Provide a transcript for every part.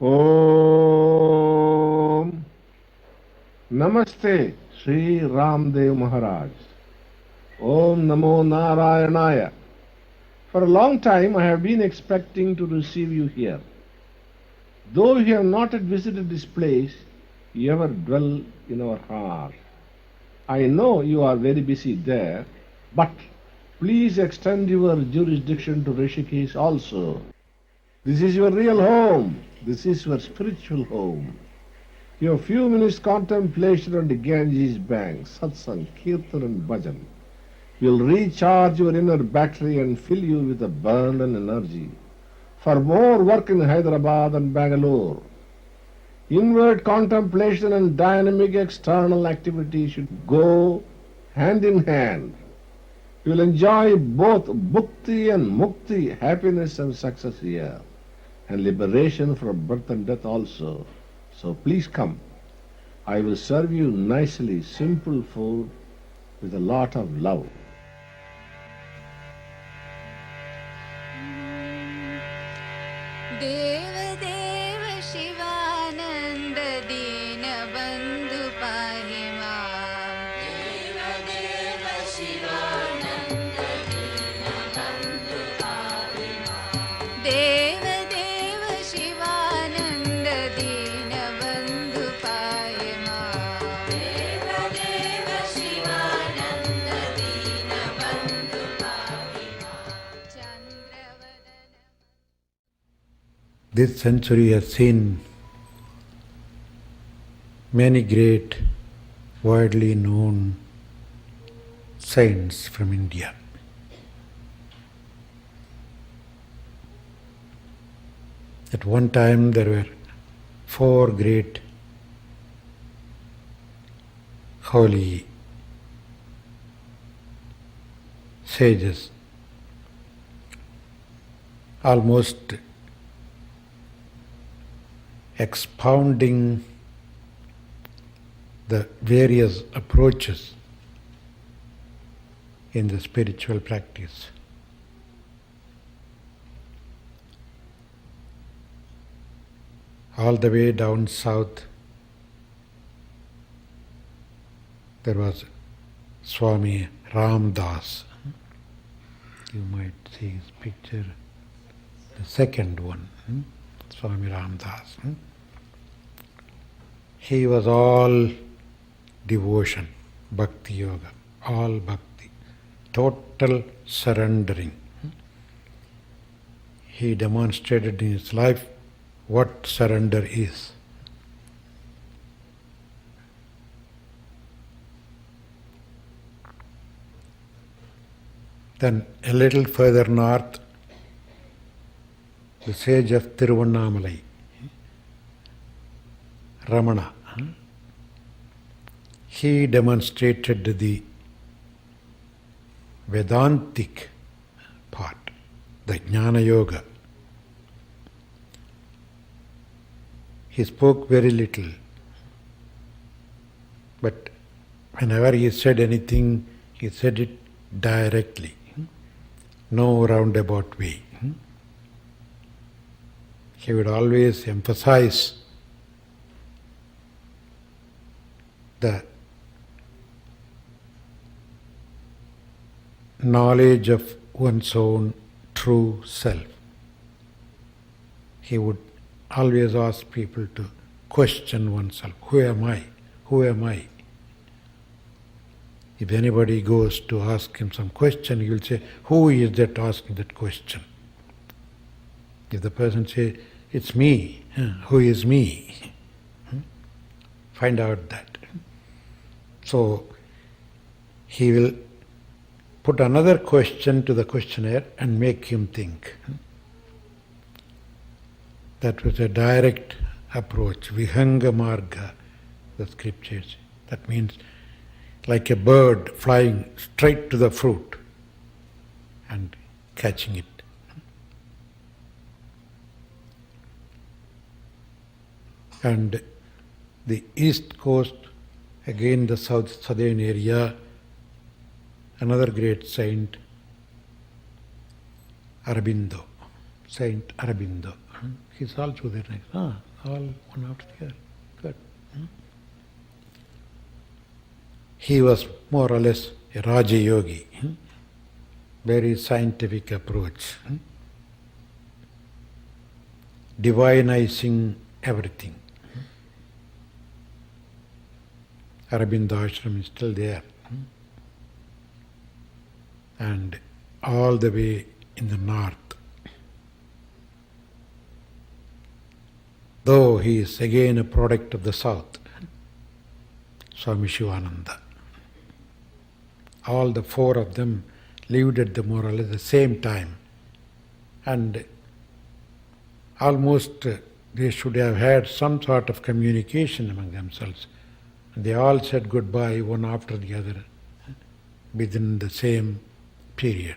Om Namaste Sri Ramdev Maharaj. Om Namo Narayanaya. For a long time I have been expecting to receive you here. Though you have not yet visited this place, you ever dwell in our heart. I know you are very busy there, but please extend your jurisdiction to Rishikesh also. This is your real home. This is your spiritual home. Your few minutes contemplation on the Ganges bank, satsang, kirtan and bhajan will recharge your inner battery and fill you with abundant energy for more work in Hyderabad and Bangalore. Inward contemplation and dynamic external activity should go hand in hand. You will enjoy both bhukti and mukti, happiness and success here, and liberation from birth and death also. So please come. I will serve you nicely simple food with a lot of love. देव देव शिवानंद दीन बंधु पाहि मां। देव देव शिवानंद दीन बंधु पाहि मां। देव देव शिवानंद दीन बंधु पाहि मां। देव देव शिवानंद दीन बंधु पाहि मां। Chandravadan. This century has seen many great, widely known saints from India. At one time there were 4 great holy sages, almost expounding the various approaches in the spiritual practice. All the way down south, there was Swami Ramdas. You might see his picture, the second one, Swami Ramdas. He was all devotion, bhakti yoga, all bhakti, total surrendering. He demonstrated in his life what surrender is. Then a little further north, the sage of Tiruvannamalai, Ramana, he demonstrated the Vedantic part, the Jnana Yoga. He spoke very little, but whenever he said anything, he said it directly, no roundabout way. He would always emphasize the knowledge of one's own true self. He would always ask people to question oneself. Who am I? Who am I? If anybody goes to ask him some question, he will say, who is that asking that question? If the person says, it's me, who is me? Find out that. So, he will put another question to the questionnaire and make him think. That was a direct approach, vihanga marga, the scriptures. That means like a bird flying straight to the fruit and catching it. And the east coast, again the southern area, another great saint, Aurobindo, Saint Aurobindo. He's also there. all one after the other. Good. He was more or less a Raja Yogi. Very scientific approach. Divinizing everything. Aurobindo Ashram is still there. And all the way in the north. Though he is again a product of the south, Swami Shivananda. All the four of them lived at the more or less the same time. And almost they should have had some sort of communication among themselves. And they all said goodbye one after the other within the same period.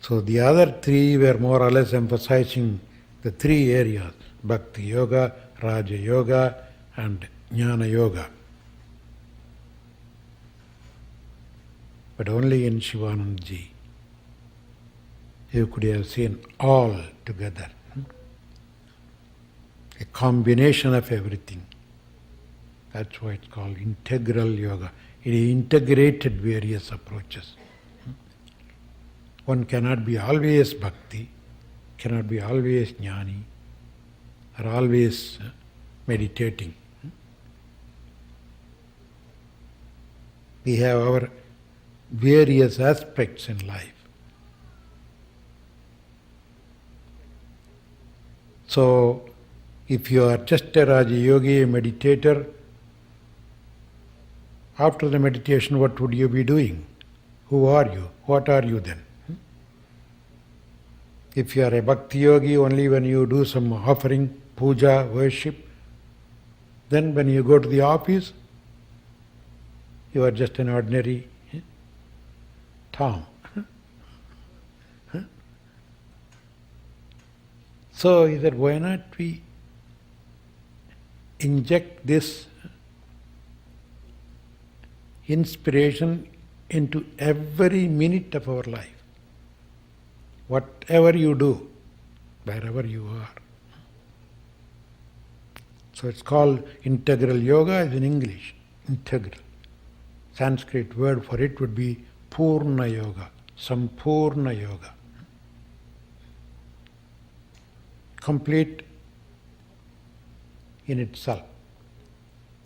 So the other three were more or less emphasizing the three areas, Bhakti Yoga, Raja Yoga and Jnana Yoga. But only in Shivanandaji you could have seen all together. A combination of everything. That's why it's called integral yoga. It integrated various approaches. One cannot be always bhakti, cannot be always jnani, or always meditating. We have our various aspects in life. So, if you are just a Raja Yogi, a meditator, after the meditation, what would you be doing? Who are you? What are you then? If you are a Bhakti Yogi, only when you do some offering, puja, worship, then when you go to the office, you are just an ordinary Tom. So he said, why not we inject this inspiration into every minute of our life? Whatever you do, wherever you are. So it's called integral yoga is in English, integral. Sanskrit word for it would be Purna Yoga, Sampurna Yoga. Complete in itself.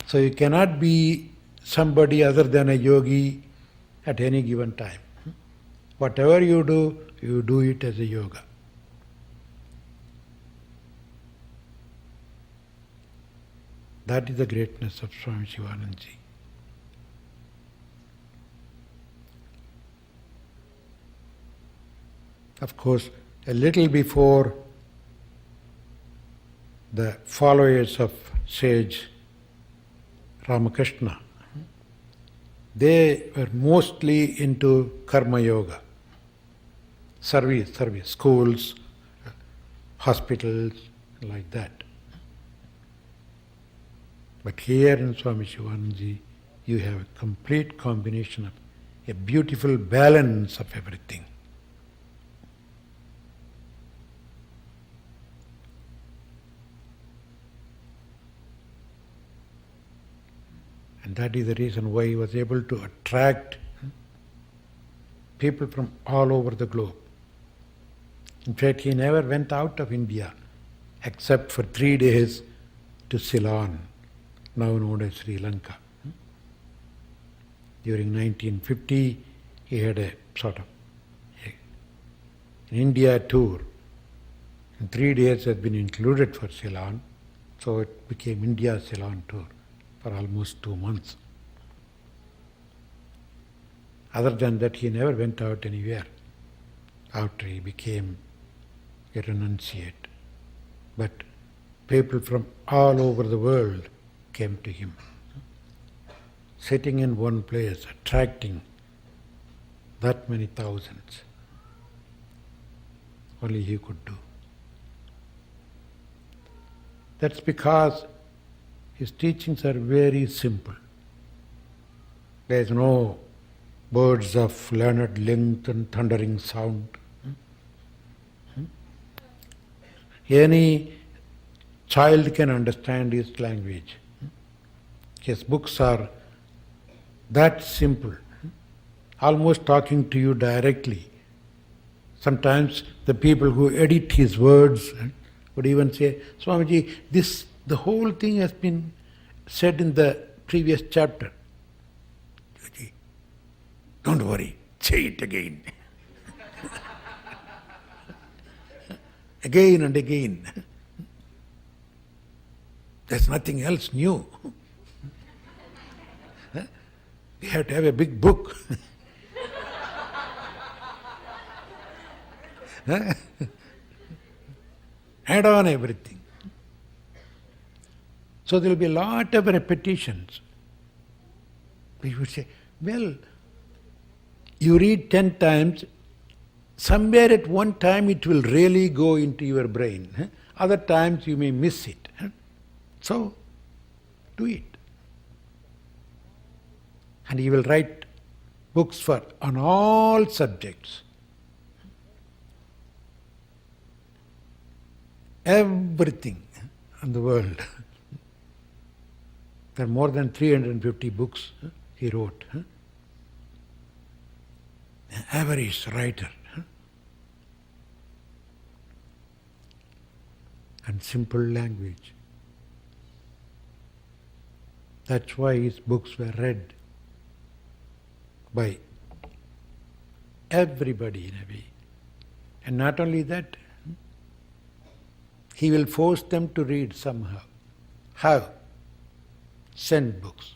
So you cannot be somebody other than a yogi at any given time. Whatever you do it as a yoga. That is the greatness of Swami Shivanandaji. Of course, a little before the followers of sage Ramakrishna, they were mostly into karma yoga, service, schools, hospitals, like that. But here in Swami Shivanandaji, you have a complete combination of a beautiful balance of everything. And that is the reason why he was able to attract people from all over the globe. In fact, he never went out of India except for 3 days to Ceylon, now known as Sri Lanka. During 1950, he had a sort of an India tour. And 3 days had been included for Ceylon, so it became India Ceylon tour for almost 2 months. Other than that, he never went out anywhere after he became a renunciate. But people from all over the world came to him, sitting in one place, attracting that many thousands. Only he could do. That's because his teachings are very simple. There is no Birds of learned length and thundering sound. Any child can understand his language. His books are that simple, almost talking to you directly. Sometimes the people who edit his words would even say, Swamiji, the whole thing has been said in the previous chapter. Don't worry, say it again. Again and again. There's nothing else new. We have to have a big book. Add on everything. So there will be a lot of repetitions. We would say, well, you read 10 times, somewhere at one time it will really go into your brain. Other times you may miss it. So, do it. And he will write books on all subjects. Everything in the world. There are more than 350 books he wrote. An average writer. And simple language. That's why his books were read by everybody in a way. And not only that, he will force them to read somehow. How? Send books.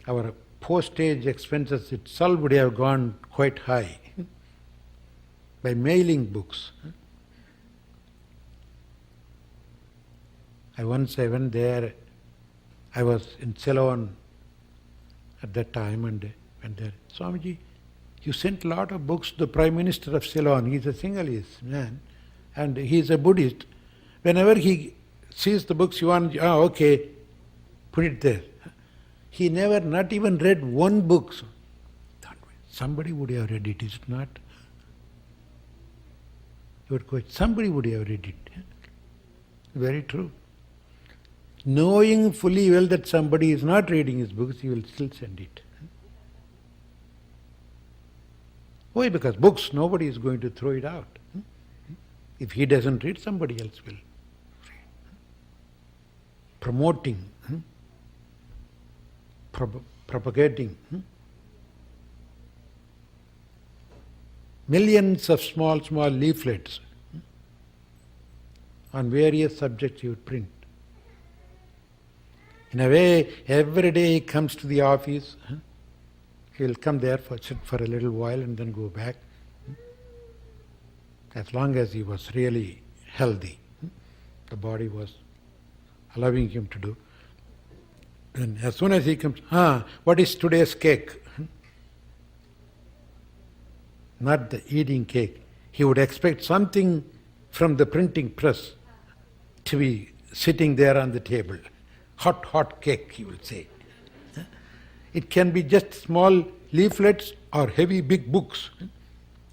Our postage expenses itself would have gone quite high by mailing books. Once I went there, I was in Ceylon at that time and went there. Swamiji, you sent a lot of books to the Prime Minister of Ceylon. He's a Sinhalese man and he's a Buddhist. Whenever he sees the books, you want, okay, put it there. He never, not even read one book. So, somebody would have read it, is it not? Somebody would have read it. Very true. Knowing fully well that somebody is not reading his books, he will still send it. Why? Because books, nobody is going to throw it out. If he doesn't read, somebody else will. Promoting, propagating. Millions of small leaflets on various subjects he would print. In a way, every day he comes to the office, he will come there, sit for a little while and then go back. As long as he was really healthy, the body was allowing him to do. Then as soon as he comes, what is today's cake? Not the eating cake. He would expect something from the printing press to be sitting there on the table. Hot cake, he will say. It can be just small leaflets or heavy big books.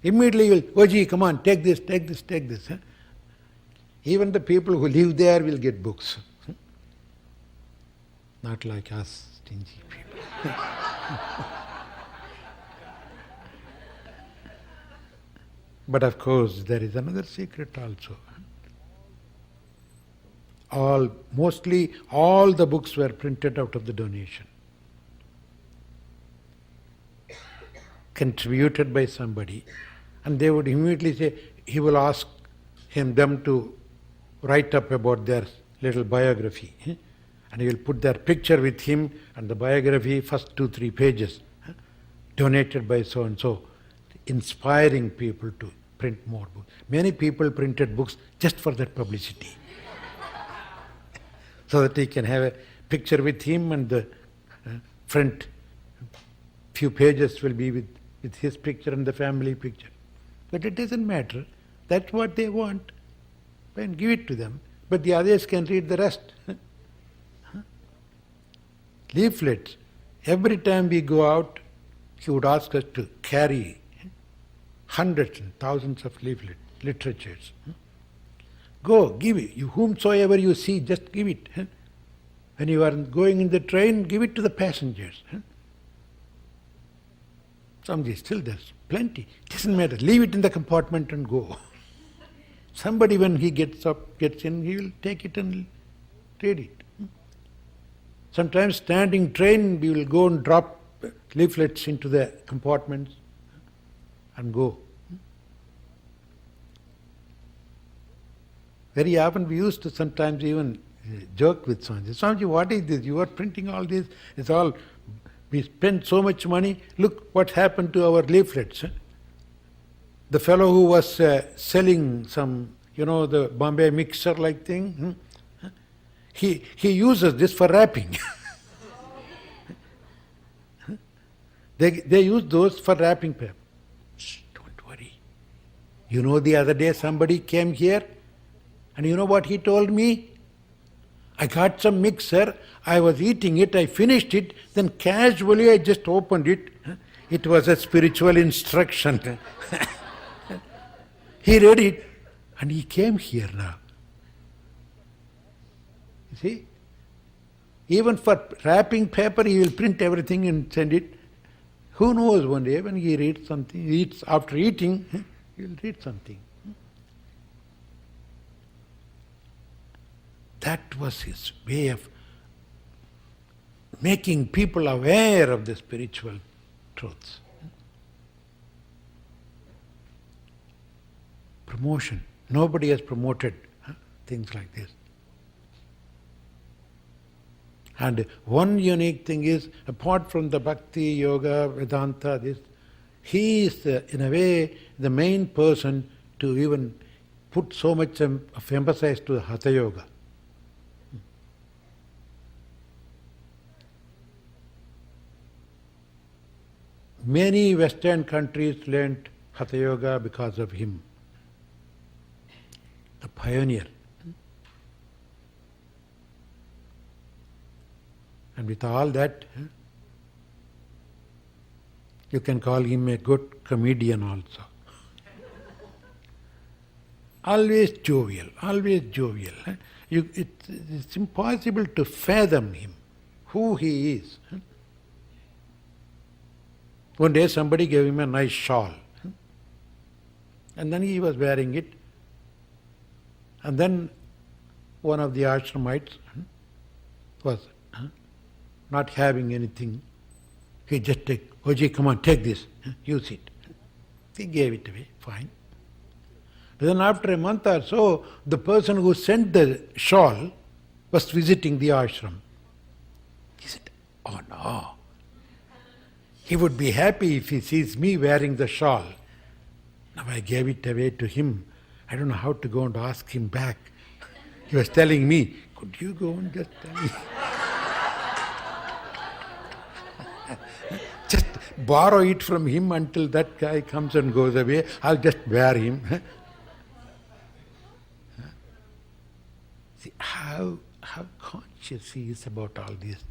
Immediately he will, Oji, come on, take this. Even the people who live there will get books. Not like us, stingy people. But of course, there is another secret also. Mostly all the books were printed out of the donation. Contributed by somebody. And they would immediately say, he will ask them to write up about their little biography. And he will put their picture with him and the biography, first 2-3 pages, donated by so-and-so, inspiring people to print more books. Many people printed books just for that publicity. So that he can have a picture with him and the front few pages will be with his picture and the family picture. But it doesn't matter. That's what they want. And give it to them. But the others can read the rest. Leaflets. Every time we go out, he would ask us to carry hundreds and thousands of literatures. Go, give it. Whomsoever you see, just give it. When you are going in the train, give it to the passengers. Somebody still there's plenty. It doesn't matter. Leave it in the compartment and go. Somebody, when he gets in, he will take it and read it. Sometimes standing train, we will go and drop leaflets into the compartments and go. Very often we used to sometimes even joke with Swami. Swamiji, what is this? You are printing all this. It's all, we spend so much money. Look what happened to our leaflets. The fellow who was selling some, the Bombay mixer like thing, he uses this for wrapping. They use those for wrapping paper. Shh, don't worry. The other day somebody came here, and you know what he told me? I got some mixer, I was eating it, I finished it, then casually I just opened it. It was a spiritual instruction. He read it, and he came here now. You see? Even for wrapping paper, he will print everything and send it. Who knows, one day when he reads something, he eats, after eating, he will read something. That was his way of making people aware of the spiritual truths. Promotion. Nobody has promoted things like this. And one unique thing is, apart from the Bhakti, Yoga, Vedanta, he is, in a way, the main person to even put so much of emphasis to Hatha Yoga. Many Western countries learnt Hatha Yoga because of him, a pioneer. And with all that, you can call him a good comedian also. Always jovial, always jovial. It's impossible to fathom him, who he is. One day somebody gave him a nice shawl, and then he was wearing it, and then one of the ashramites was not having anything. He just Oji, come on, take this, use it. He gave it away, fine. But then after a month or so, the person who sent the shawl was visiting the ashram. He said, oh no, he would be happy if he sees me wearing the shawl. Now I gave it away to him. I don't know how to go and ask him back. He was telling me, could you go and just tell me? Just borrow it from him until that guy comes and goes away. I'll just wear him. See how conscious he is about all this.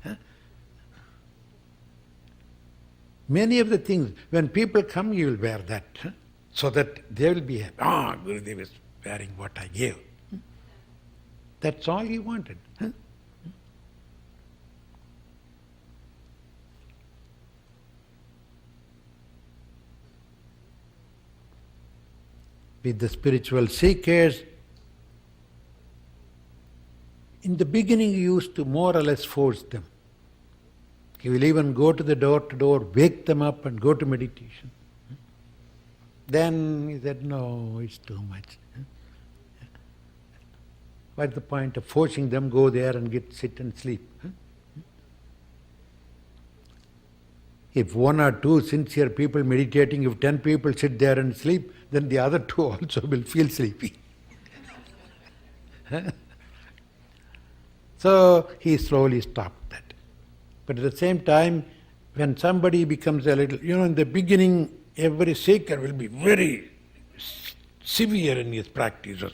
Many of the things, when people come, you will wear that, so that they will be happy. Gurudev is wearing what I gave. That's all he wanted. With the spiritual seekers, in the beginning he used to more or less force them. He will even go to the door to door, wake them up and go to meditation. Then he said, no, it's too much. What's the point of forcing them, go there and sit and sleep? If one or two sincere people meditating, if 10 people sit there and sleep, then the other two also will feel sleepy. So he slowly stopped that. But at the same time, when somebody becomes a little, in the beginning, every seeker will be very severe in his practices.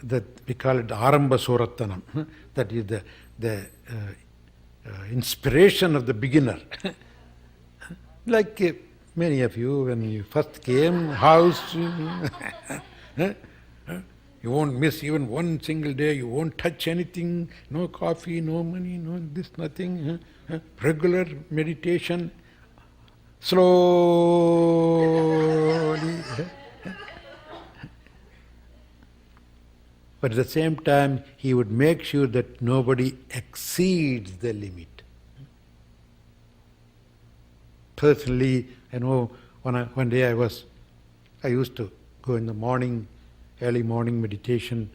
That we call it Aramba Surattanam. That is the inspiration of the beginner. Like many of you, when you first came, house, you won't miss even one single day, you won't touch anything, no coffee, no money, no this, nothing, regular meditation, slowly. But at the same time, he would make sure that nobody exceeds the limit. Personally, I know one day I used to go in the morning, early morning meditation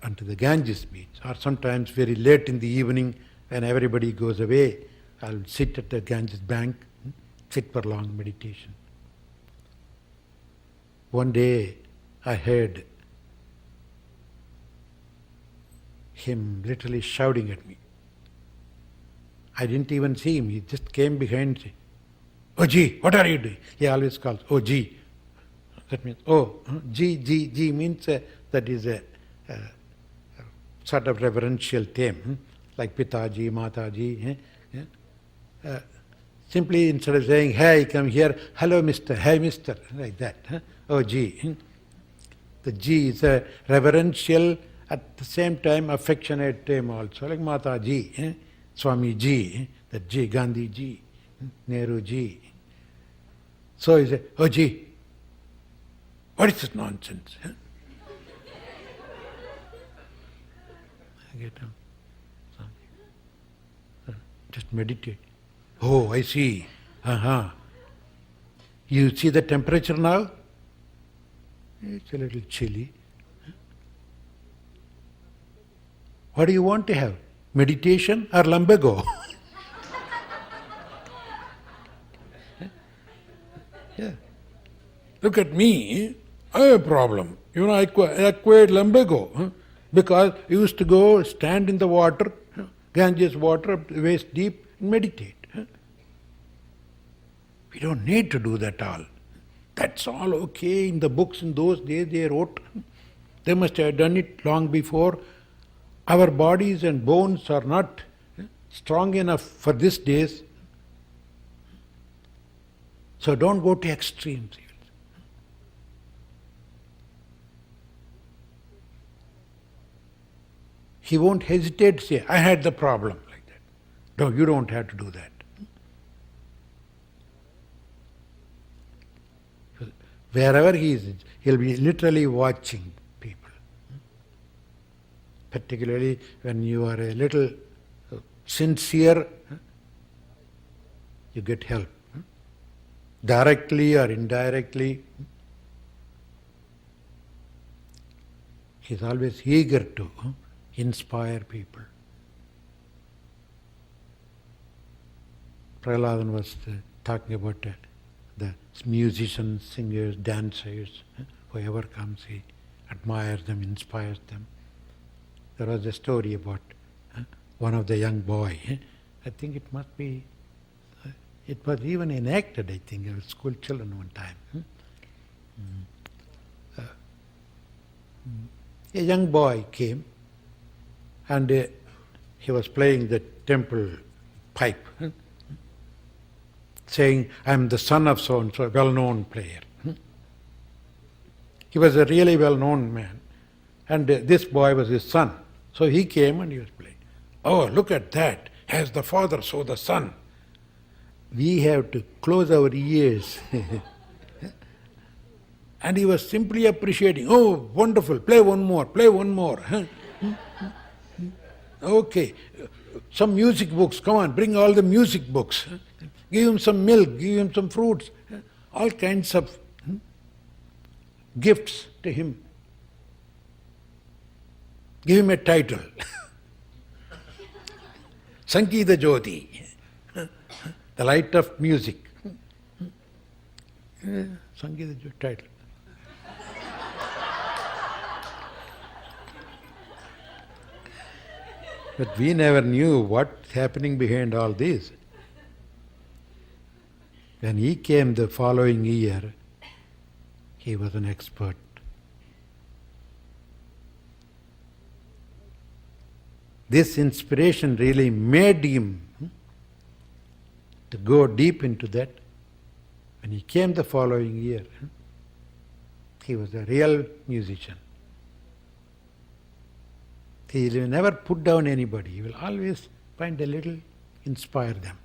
onto the Ganges beach, or sometimes very late in the evening when everybody goes away, I'll sit at the Ganges bank, sit for long meditation. One day I heard him literally shouting at me. I didn't even see him, he just came behind me. "Oh Ji, what are you doing?" He always calls, "Oh Ji." That means, oh, Ji means that is a sort of reverential term, like Pitaji, Mataji. Simply instead of saying, "Hey, come here," "Hello, mister," "Hey, mister," like that. Oh Ji. The Ji is a reverential, at the same time affectionate term also, like Mataji, Swami Ji, that Ji, Gandhi Ji, Nehru Ji. So he said, "Oh Ji, what is this nonsense?" I get down. Just meditate. "Oh, I see. You see the temperature now? It's a little chilly. What do you want to have? Meditation or lumbago?" Yeah. Look at me. I have a problem. I acquired lumbago because I used to go stand in the water, Ganges water, waist deep, and meditate. We don't need to do that all. That's all okay in the books in those days they wrote. They must have done it long before. Our bodies and bones are not strong enough for these days. So don't go to extremes. He won't hesitate to say, "I had the problem," like that. No, you don't have to do that. Wherever he is, he'll be literally watching people. Particularly when you are a little sincere, you get help. Directly or indirectly. He's always eager to inspire people. Prahaladan was talking about the musicians, singers, dancers, whoever comes, he admires them, inspires them. There was a story about one of the young boy. I think it must be, it was even enacted, I think, in school children one time. A young boy came and he was playing the temple pipe, saying, "I am the son of so-and-so, a well-known player." He was a really well-known man, and this boy was his son. So he came and he was playing. "Oh, look at that, as the father, so the son." We have to close our ears. And he was simply appreciating, "Oh, wonderful, play one more, play one more." Okay, some music books, come on, bring all the music books. Give him some milk, give him some fruits, all kinds of gifts to him. Give him a title. Sangeeta Jyoti, the light of music. Sangeeta Jyoti title. But we never knew what's happening behind all this. When he came the following year, he was an expert. This inspiration really made him to go deep into that. When he came the following year, he was a real musician. He will never put down anybody. He will always find a little, inspire them.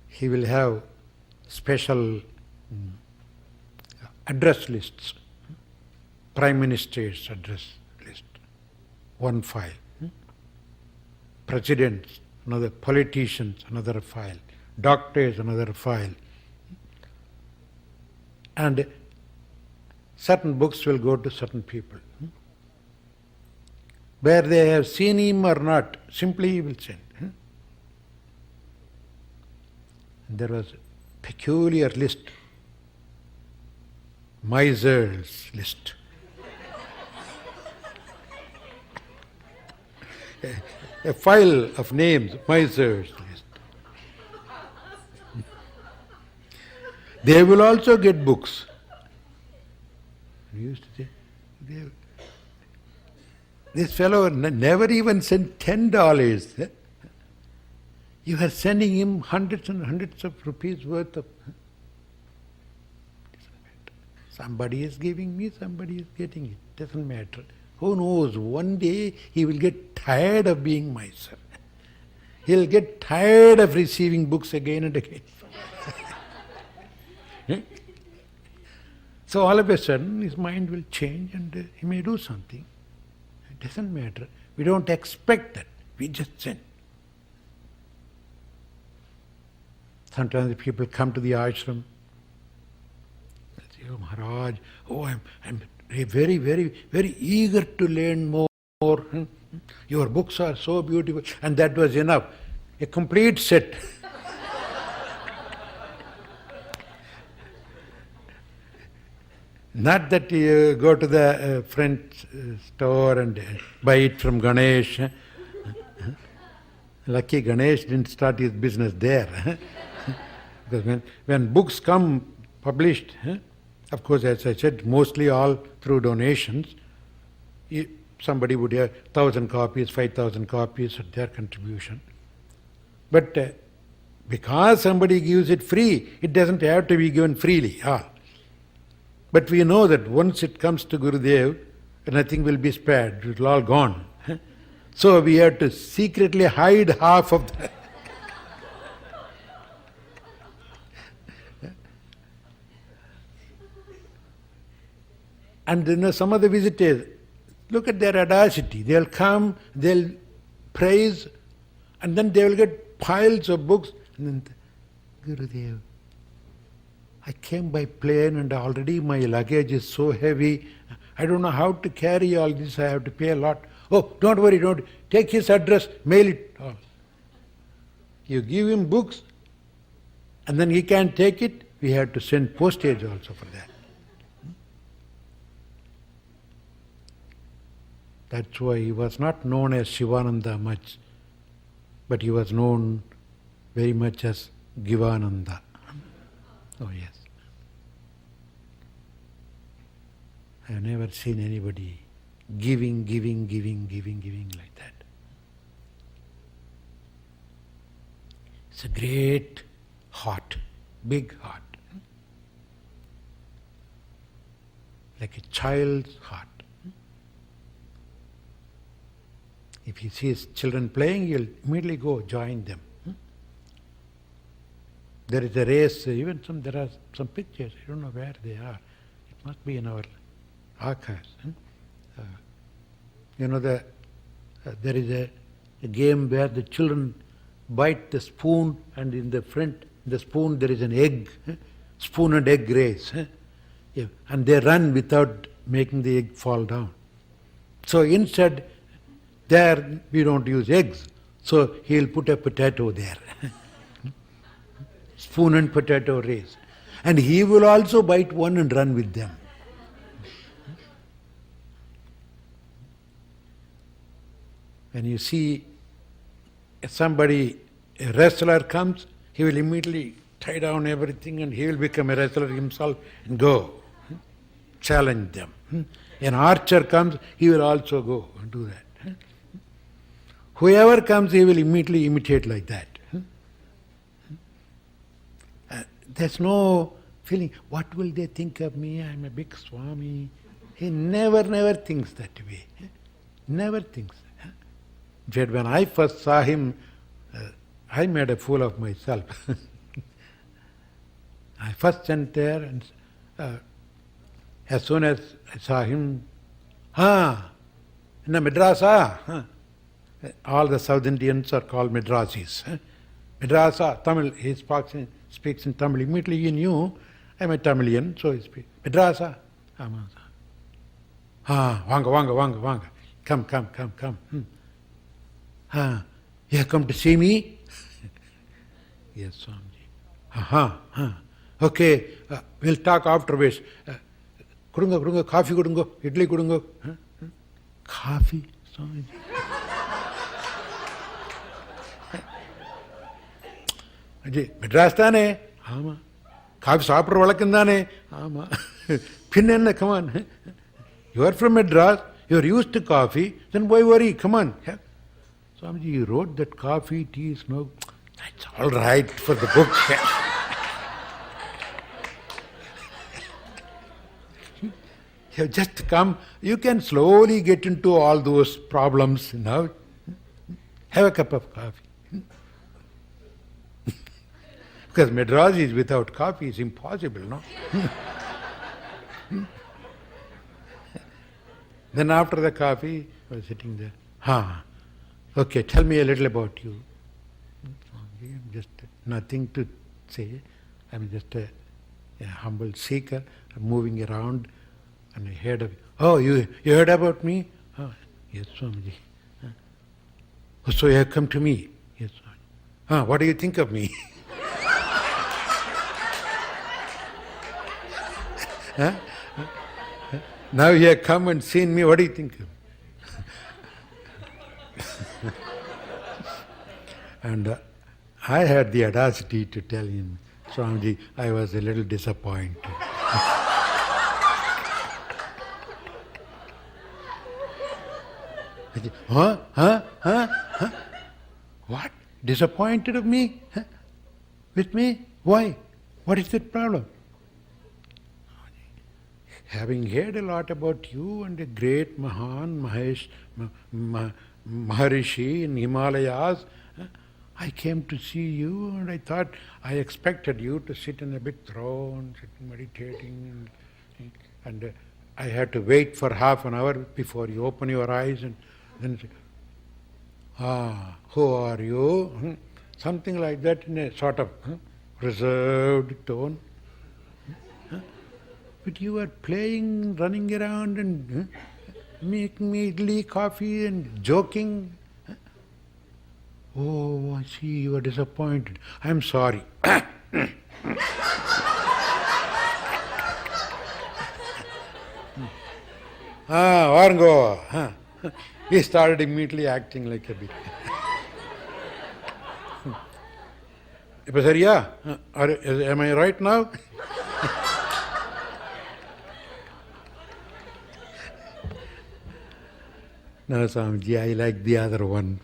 He will have special address lists, Prime Minister's address list, one file. Presidents, another, politicians, another file, doctors, another file. And certain books will go to certain people. Where they have seen him or not, simply he will send. There was a peculiar list, miser's list. A file of names, miser's list. They will also get books. We used to say, this fellow never even sent $10. You are sending him hundreds and hundreds of rupees worth of. Somebody is giving me, somebody is getting it. Doesn't matter. Who knows? One day he will get tired of being miser. He'll get tired of receiving books again and again. So all of a sudden his mind will change and he may do something. It doesn't matter. We don't expect that. We just send. Sometimes the people come to the ashram. They say, "Oh Maharaj, I'm very, very, very eager to learn more. Your books are so beautiful." And that was enough. A complete set. Not that you go to the front store and buy it from Ganesh. Lucky Ganesh didn't start his business there. Because when books come published, of course, as I said, mostly all through donations, somebody would have 1,000 copies, 5,000 copies at their contribution. But because somebody gives it free, it doesn't have to be given freely. But we know that once it comes to Gurudev, nothing will be spared, it will all gone. So we have to secretly hide half of that. And some of the visitors, look at their audacity. They'll come, they'll praise, and then they will get piles of books. And then, Gurudev, I came by plane and already my luggage is so heavy. I don't know how to carry all this. I have to pay a lot. Oh, don't worry, don't. Take his address, mail it all. You give him books, and then he can't take it. We have to send postage also for that. That's why he was not known as Shivananda much, but he was known very much as Givananda. Oh yes. I have never seen anybody giving like that. It's a great heart, big heart. Like a child's heart. If he sees children playing, he'll immediately go join them. There is a race, there are some pictures, I don't know where they are. It must be in our archives. There is a game where the children bite the spoon, and in the front, the spoon there is an egg, spoon and egg race. And they run without making the egg fall down. So instead, there we don't use eggs, so he'll put a potato there. Spoon and potato race. And he will also bite one and run with them. When you see somebody, a wrestler comes, he will immediately tie down everything and he will become a wrestler himself and go. Challenge them. An archer comes, he will also go and do that. Whoever comes, he will immediately imitate like that. There's no feeling, what will they think of me? I'm a big Swami. He never thinks that way. Never thinks. In fact, when I first saw him, I made a fool of myself. I first went there and as soon as I saw him, in a Madrasa, all the South Indians are called Madrasis. Madrasa, Tamil, he speaks in Tamil. Immediately he knew I'm a Tamilian, so he speaks. Madrasa. Vanga. Come. You have come to see me? Yes, Swamiji. Okay, we'll talk afterwards. Kudunga, coffee kudunga, idli kudunga. Coffee, Swamiji. Madras தானே ஆமா coffee சாப்பிட்ற வழக்கம் தானே ஆமா பின்ன என்ன come on you are from Madras, you are used to coffee, then why worry, come on. Swamiji, you wrote that coffee, tea, smoke, that's all right for the book. You have just come, you can slowly get into all those problems now. Have a cup of coffee. Because Madras is without coffee is impossible, no? Then after the coffee, I was sitting there. Okay, tell me a little about you. Just nothing to say. I'm just a humble seeker, moving around, and I heard of you. Oh, you heard about me? Oh, yes, Swamiji. So you have come to me? Yes, Swamiji. What do you think of me? Now you have come and seen me, what do you think? And I had the audacity to tell him, Swamiji, I was a little disappointed. What? Disappointed of me? With me? Why? What is the problem? Having heard a lot about you and a great Mahan, Maharishi in Himalayas, I came to see you and I thought, I expected you to sit in a big throne, sitting meditating, and I had to wait for half an hour before you open your eyes and then say, who are you? Something like that in a sort of reserved tone. But you are playing, running around and making me idli, coffee and joking. Oh, I see, you are disappointed. I am sorry. Vargo. He started immediately acting like a bit. Ipasariya, am I right now? No, Swamiji, I like the other one.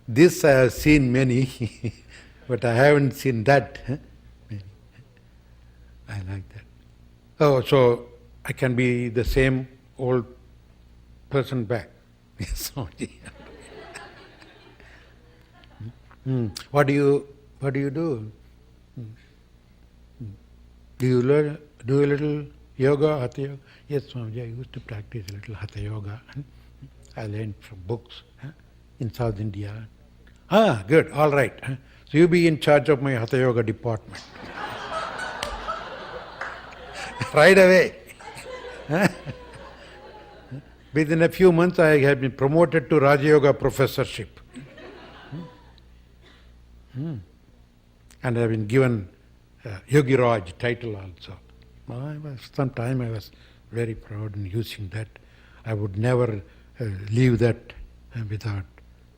This I have seen many, but I haven't seen that. Many. I like that. Oh, so I can be the same old person back. Yes, Swamiji. What do you do? Do you do a little yoga, hatha yoga? Yes, Swamiji, I used to practice a little hatha yoga. I learned from books in South India. Good, all right. So you be in charge of my hatha yoga department. Right away. Within a few months I have been promoted to Raja Yoga professorship. And I have been given Yogi Raj title also. Sometime I was very proud in using that. I would never leave that without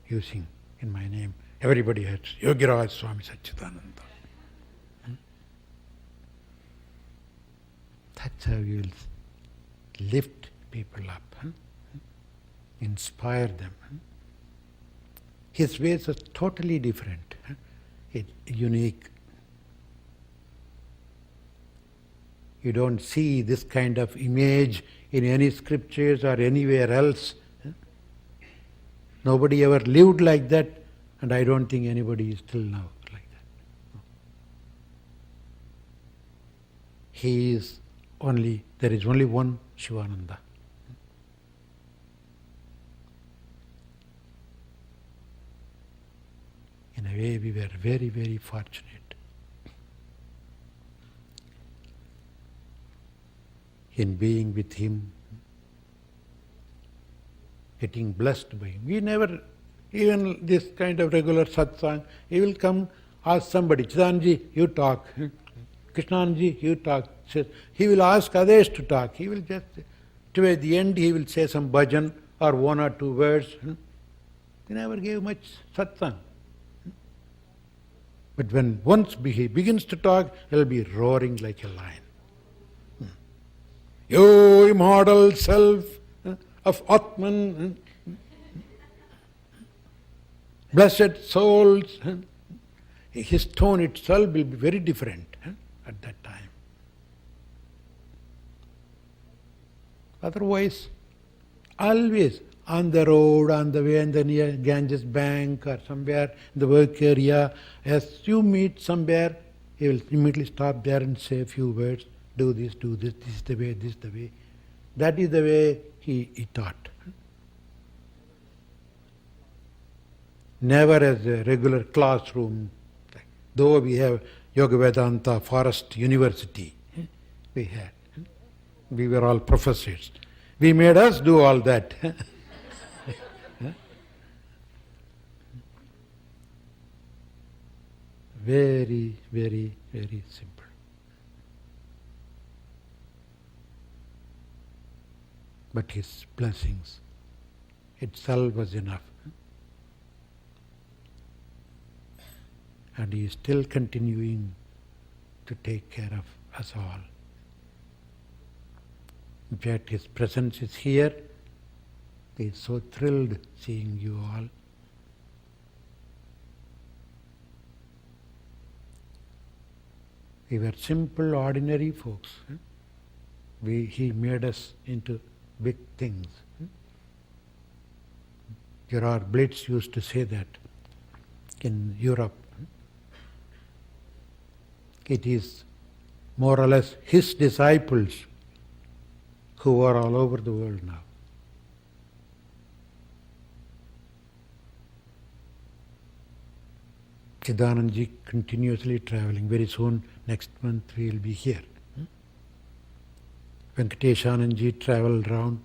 using in my name Everybody has Yogiraj Swami Satchidananda. That's how you will lift people up, inspire them. His ways are totally different, unique. You don't see this kind of image in any scriptures or anywhere else. Nobody ever lived like that, and I don't think anybody is still now like that. There is only one Shivananda. In a way, we were very, very fortunate. In being with him, getting blessed by him. We never, even this kind of regular satsang, he will come, ask somebody, Chidanji, you talk. Krishnanji, you talk. He will ask others to talk. He will just, toward the end, he will say some bhajan or one or two words. He never gave much satsang. But when once he begins to talk, he'll be roaring like a lion. You immortal self of Atman, blessed souls. His tone itself will be very different at that time. Otherwise, always on the road, on the way, in the near Ganges bank or somewhere in the work area, as you meet somewhere, he will immediately stop there and say a few words. Do this, this is the way, this is the way. That is the way he taught. Never as a regular classroom. Though we have Yoga Vedanta Forest University, we had. We were all professors. We made us do all that. Very, very, very simple. But his blessings itself was enough. And he is still continuing to take care of us all. In fact, his presence is here. He is so thrilled seeing you all. We were simple, ordinary folks. He made us into big things. Gerard Blitz used to say that in Europe. It is more or less his disciples who are all over the world now. Chidanandaji continuously traveling. Very soon, next month, we will be here. Venkateshanandaji traveled around.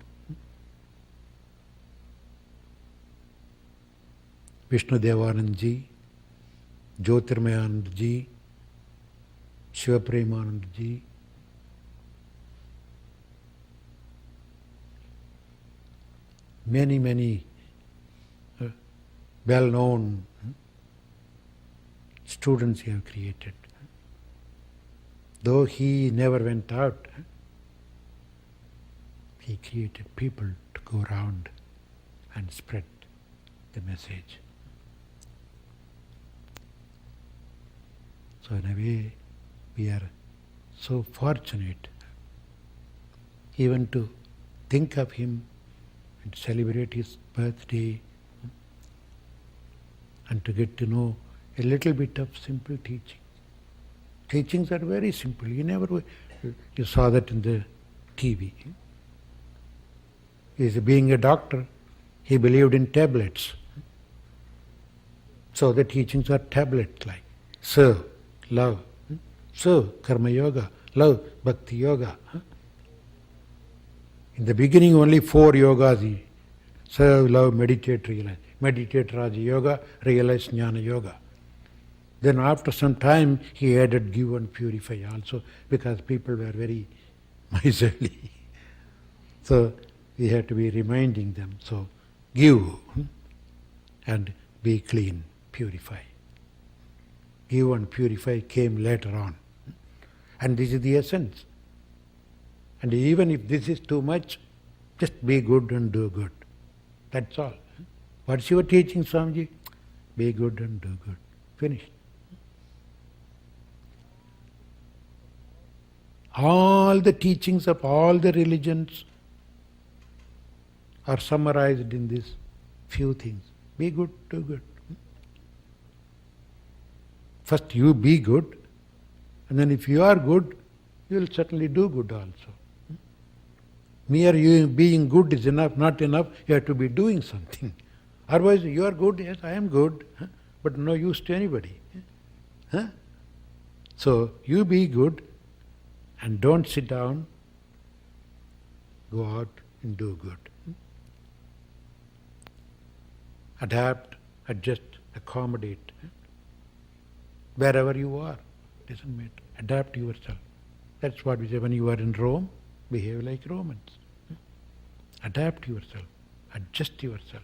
Vishnu Devanandaji, Jyotirmayanandaji, Shiva Premanandaji, many well-known students he have created. Though he never went out, he created people to go around and spread the message. So in a way, we are so fortunate even to think of him and celebrate his birthday and to get to know a little bit of simple teaching. Teachings are very simple. You saw that in the TV. Being a doctor, he believed in tablets. So the teachings are tablet-like. Serve, love. Serve, karma yoga. Love, bhakti yoga. In the beginning, only 4 yogas. Serve, love, meditate, realize. Meditate, Raja Yoga, realize Jnana Yoga. Then after some time, he added give and purify also, because people were very miserly. So we had to be reminding them. So give and be clean. purify. Give and purify came later on. And this is the essence. And even if this is too much, just be good and do good. That's all. What's your teaching, Swamiji? Be good and do good. Finished. All the teachings of all the religions are summarized in these few things. Be good, do good. First you be good, and then if you are good, you will certainly do good also. Mere you being good is enough, not enough, you have to be doing something. Otherwise, you are good, yes, I am good, but no use to anybody. So, you be good and don't sit down, go out and do good. Adapt, adjust, accommodate. Wherever you are, doesn't matter. Adapt yourself. That's what we say when you are in Rome, behave like Romans. Adapt yourself, adjust yourself.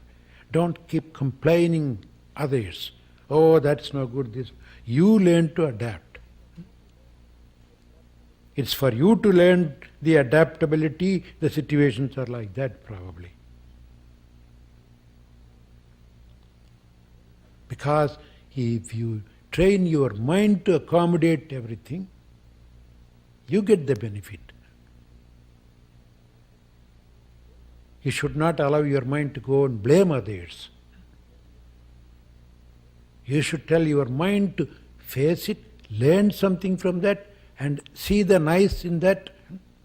Don't keep complaining others. Oh, that's no good. This. You learn to adapt. It's for you to learn the adaptability. The situations are like that probably. Because if you train your mind to accommodate everything, you get the benefit. You should not allow your mind to go and blame others. You should tell your mind to face it, learn something from that, and see the nice in that,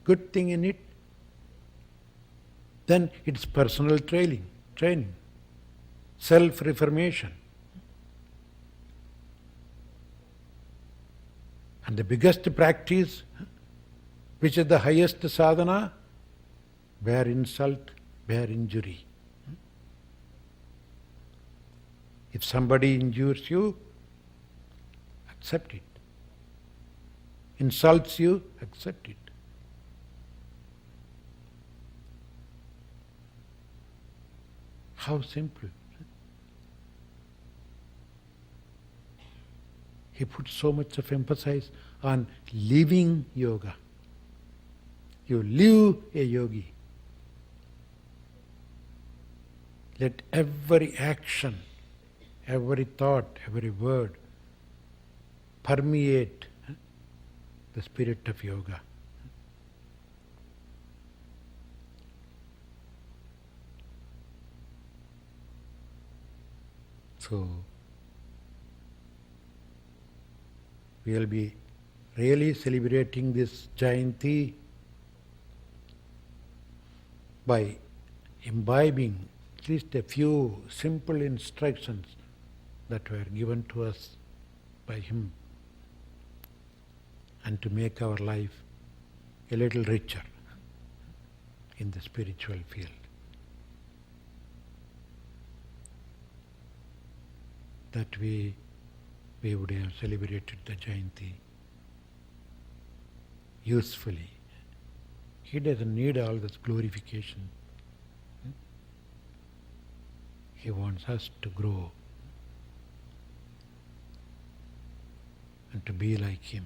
good thing in it. Then it's personal training, self-reformation. And the biggest practice, which is the highest sadhana, bear insult, bear injury. If somebody injures you, accept it. Insults you, accept it. How simple. He put so much of emphasis on living yoga. You live a yogi. Let every action, every thought, every word permeate the spirit of yoga. So, we will be really celebrating this Jayanti by imbibing at least a few simple instructions that were given to us by him, and to make our life a little richer in the spiritual field. That we would have celebrated the Jayanti usefully. He doesn't need all this glorification. He wants us to grow and to be like him.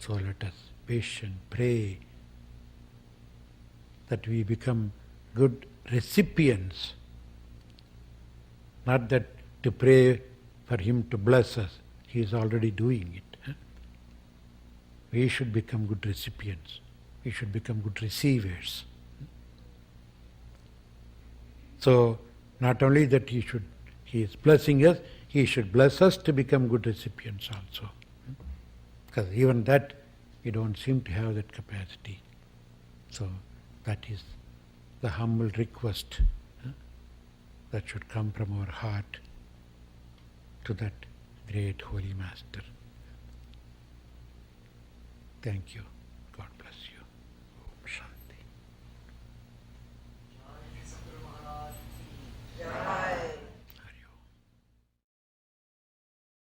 So let us patient, pray that we become good recipients. Not that to pray for him to bless us. He is already doing it. We should become good recipients. We should become good receivers. So, not only that he is blessing us, he should bless us to become good recipients also. Because even that, we don't seem to have that capacity. So, that is the humble request that should come from our heart to that great Holy Master. Thank you.